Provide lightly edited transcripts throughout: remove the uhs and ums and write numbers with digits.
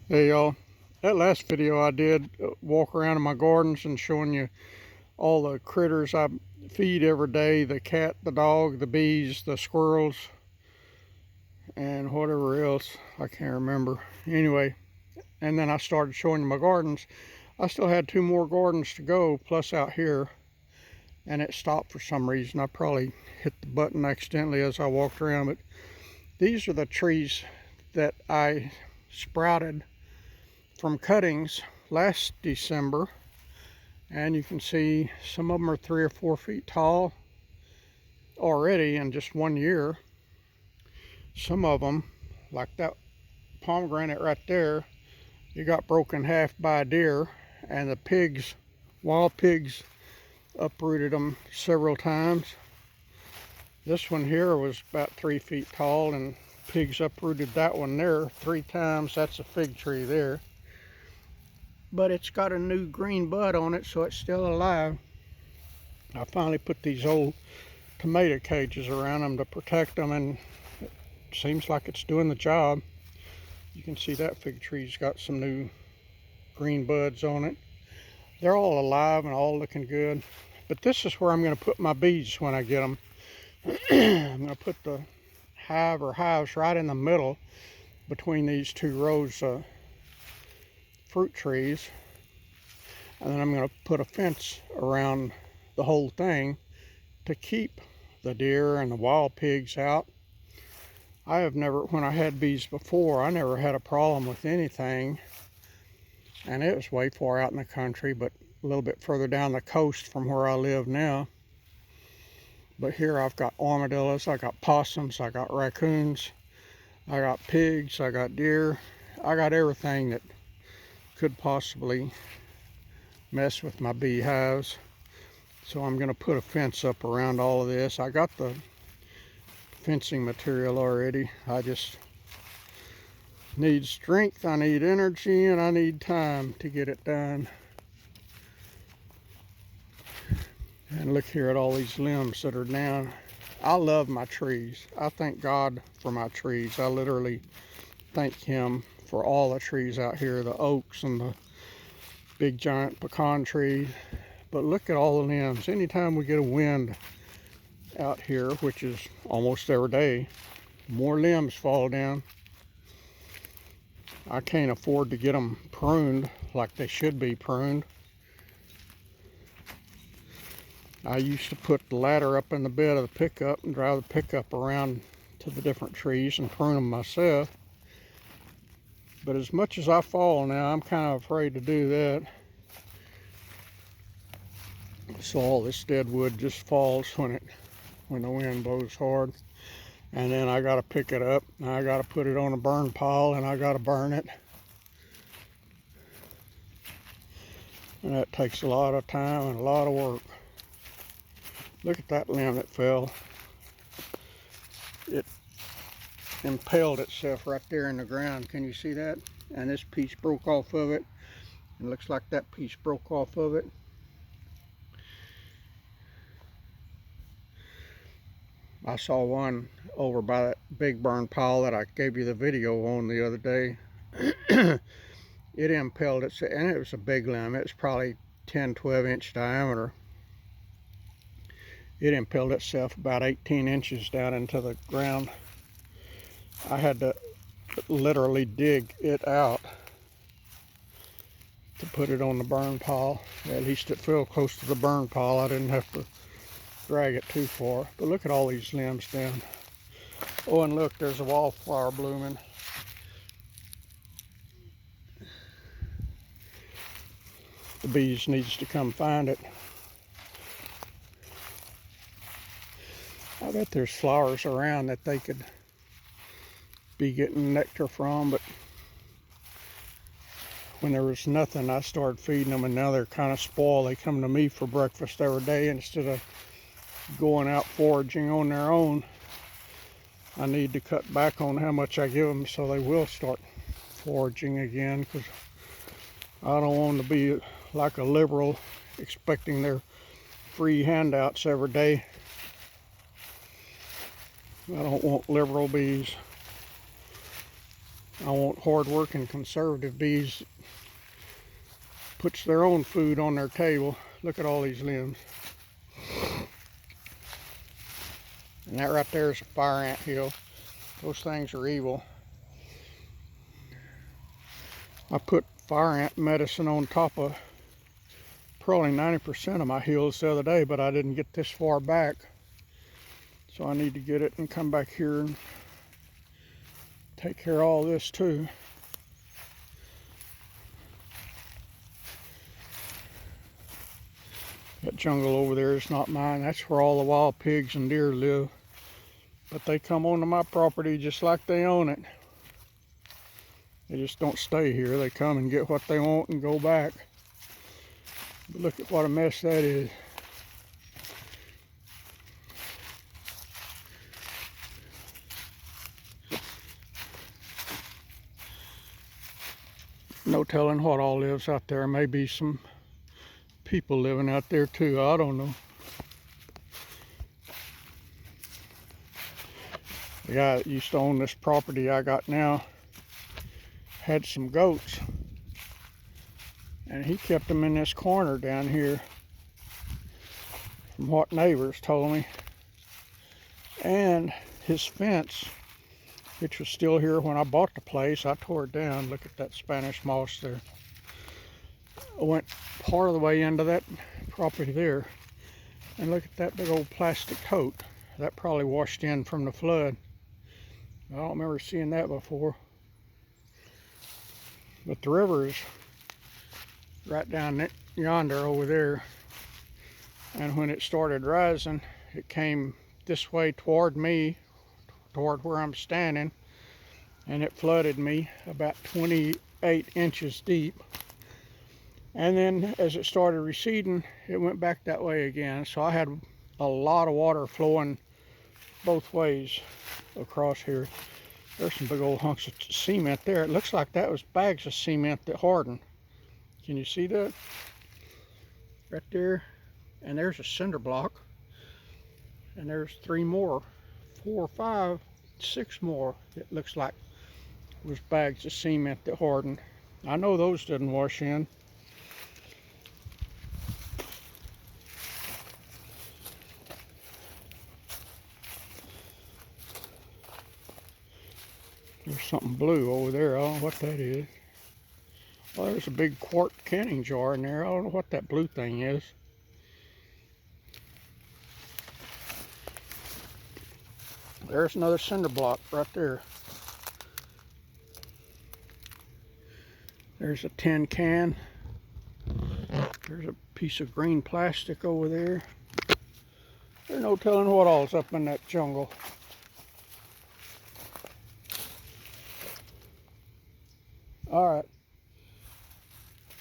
Hey y'all, that last video I did, walk around in my gardens and showing you all the critters I feed every day, the cat, the dog, the bees, the squirrels, and whatever else, I can't remember. Anyway, and then I started showing you my gardens. I still had 2 more gardens to go, plus out here, and it stopped for some reason. I probably hit the button accidentally as I walked around, but these are the trees that I sprouted from cuttings last December, and you can see some of them are 3 or 4 feet tall already in just 1 year. Some of them, like that pomegranate right there, you got broken half by a deer, and the pigs, wild pigs, uprooted them several times. This one here was about 3 feet tall, and pigs uprooted that one there 3 times. That's a fig tree there, but it's got a new green bud on it, so it's still alive. I finally put these old tomato cages around them to protect them, and it seems like it's doing the job. You can see that fig tree's got some new green buds on it. They're all alive and all looking good. But this is where I'm going to put my bees when I get them. I'm going to put the hive or hives right in the middle between these 2 rows of fruit trees. And then I'm going to put a fence around the whole thing to keep the deer and the wild pigs out. I have never, when I had bees before, I never had a problem with anything. And it was way far out in the country, but a little bit further down the coast from where I live now. But here I've got armadillos, I got possums, I got raccoons, I got pigs, I got deer. I got everything that could possibly mess with my beehives. So I'm going to put a fence up around all of this. I got the fencing material already. I just need strength, I need energy, and I need time to get it done. And look here at all these limbs that are down. I love my trees. I thank God for my trees. I literally thank Him for all the trees out here, the oaks and the big giant pecan trees. But look at all the limbs. Anytime we get a wind out here, which is almost every day, more limbs fall down. I can't afford to get them pruned like they should be pruned. I used to put the ladder up in the bed of the pickup and drive the pickup around to the different trees and prune them myself. But as much as I fall now, I'm kind of afraid to do that. So all this dead wood just falls when the wind blows hard. And then I got to pick it up, and I got to put it on a burn pile, and I got to burn it. And that takes a lot of time and a lot of work. Look at that limb that fell. It impaled itself right there in the ground. Can you see that? And this piece broke off of it. It looks like that piece broke off of it. I saw one over by that big burn pile that I gave you the video on the other day. It impaled itself, and it was a big limb. It was probably 10-12 inch diameter. It impaled itself about 18 inches down into the ground. I had to literally dig it out to put it on the burn pile. At least it fell close to the burn pile. I didn't have to drag it too far. But look at all these limbs down. Oh, and look, there's a wallflower blooming. The bees needs to come find it. I bet there's flowers around that they could be getting nectar from, but when there was nothing, I started feeding them, and now they're kind of spoiled. They come to me for breakfast every day instead of going out foraging on their own. I need to cut back on how much I give them so they will start foraging again, because I don't want to be like a liberal expecting their free handouts every day. I don't want liberal bees. I want hard-working conservative bees puts their own food on their table. Look at all these limbs. And that right there is a fire ant hill. Those things are evil. I put fire ant medicine on top of probably 90% of my hills the other day, but I didn't get this far back. So I need to get it and come back here and take care of all this too. That jungle over there is not mine. That's where all the wild pigs and deer live. But they come onto my property just like they own it. They just don't stay here. They come and get what they want and go back. But look at what a mess that is. No telling what all lives out there. Maybe some people living out there too. I don't know. The guy that used to own this property I got now had some goats, and he kept them in this corner down here, from what neighbors told me. And his fence, which was still here when I bought the place, I tore it down. Look at that Spanish moss there. I went part of the way into that property there, and look at that big old plastic coat. That probably washed in from the flood. I don't remember seeing that before. But the river is right down yonder over there. And when it started rising, it came this way toward me, toward where I'm standing, and it flooded me about 28 inches deep. And then as it started receding, it went back that way again. So I had a lot of water flowing both ways across here. There's some big old hunks of cement there. It looks like that was bags of cement that hardened. Can you see that? Right there. And there's a cinder block. And there's 3 more, 4, 5, 6 more. It looks like was bags of cement that hardened. I know those didn't wash in. There's something blue over there. I don't know what that is. Well, there's a big quart canning jar in there. I don't know what that blue thing is. There's another cinder block right there. There's a tin can. There's a piece of green plastic over there. There's no telling what all's up in that jungle. Alright,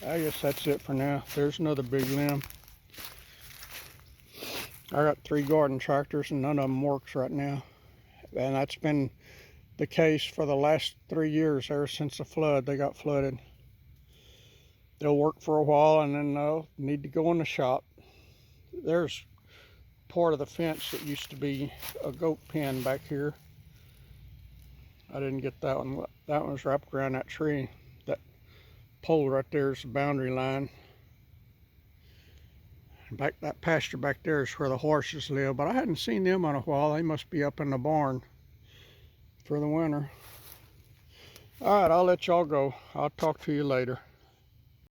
I guess that's it for now. There's another big limb. I got 3 garden tractors and none of them works right now. And that's been the case for the last 3 years, ever since the flood. They got flooded. They'll work for a while and then they'll need to go in the shop. There's part of the fence that used to be a goat pen back here. I didn't get that one. That one was wrapped around that tree. That pole right there is the boundary line. Back that pasture back there is where the horses live, but I hadn't seen them in a while. They must be up in the barn for the winter. All right, I'll let y'all go. I'll talk to you later.